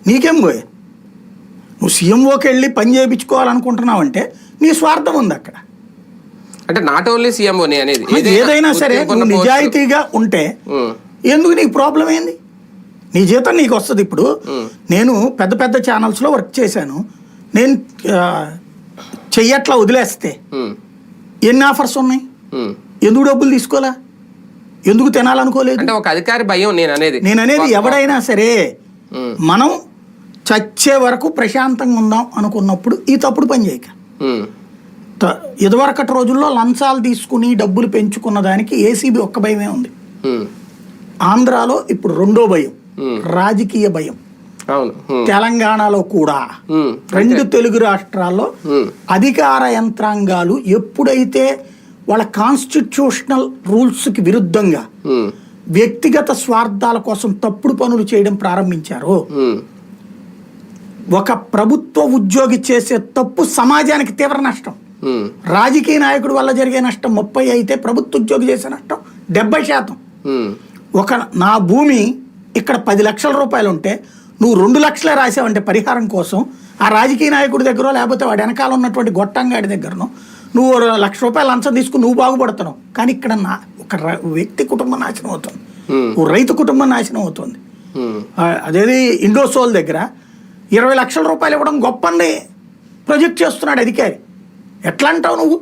నీకేం పోయే? నువ్వు సీఎంఓకి వెళ్ళి పని చేయించుకోవాలనుకుంటున్నావంటే నీ స్వార్థం ఉంది అక్కడ. అంటే నాట్ ఓన్లీ సీఎంఓని అనేది ఏదైనా సరే నువ్వు నిజాయితీగా ఉంటే ఎందుకు నీకు ప్రాబ్లం ఏంది? నీ జీతం నీకు వస్తుంది. ఇప్పుడు నేను పెద్ద పెద్ద ఛానల్స్లో వర్క్ చేశాను. నేను చెయ్యట్లా వదిలేస్తే ఎన్ని ఆఫర్స్ ఉన్నాయి? ఎందుకు డబ్బులు తీసుకోవాలా? ఎందుకు తినాలనుకోలేదు? అంటే ఒక అధికారి భయం నేను అనేది ఎవడైనా సరే మనం చచ్చే వరకు ప్రశాంతంగా ఉందాం అనుకున్నప్పుడు ఈ తప్పుడు పని చేయక. ఇదివరకటి రోజుల్లో లంచాలు తీసుకుని డబ్బులు పెంచుకున్న దానికి ఏసీబీ ఒక్క భయమే ఉంది. ఆంధ్రాలో ఇప్పుడు రెండో భయం రాజకీయ భయం. తెలంగాణలో కూడా 2 తెలుగు రాష్ట్రాల్లో అధికార యంత్రాంగాలు ఎప్పుడైతే వాళ్ళ కాన్స్టిట్యూషనల్ రూల్స్కి విరుద్ధంగా వ్యక్తిగత స్వార్థాల కోసం తప్పుడు పనులు చేయడం ప్రారంభించారో, ఒక ప్రభుత్వ ఉద్యోగి చేసే తప్పు సమాజానికి తీవ్ర నష్టం. రాజకీయ నాయకుడి వల్ల జరిగే నష్టం 30 అయితే ప్రభుత్వ ఉద్యోగి చేసే నష్టం 70%. నా భూమి ఇక్కడ 10 లక్షల రూపాయలు ఉంటే నువ్వు 2 లక్షలే రాసావంటే పరిహారం కోసం ఆ రాజకీయ నాయకుడి దగ్గర లేకపోతే వాడి వెనకాల ఉన్నటువంటి గొట్టంగాడి దగ్గరనో నువ్వు 1 లక్ష రూపాయలు లంచం తీసుకుని నువ్వు బాగుపడుతున్నావు. కానీ ఇక్కడ ఒక వ్యక్తి కుటుంబం నాశనం అవుతుంది, ఓ రైతు కుటుంబం నాశనం అవుతుంది. అదేది ఇండోసోల్ దగ్గర 20 లక్షల రూపాయలు ఇవ్వడం గొప్పని ప్రొజెక్ట్ చేస్తున్నాడు అధికారి. ఎట్లా అంటావు నువ్వు?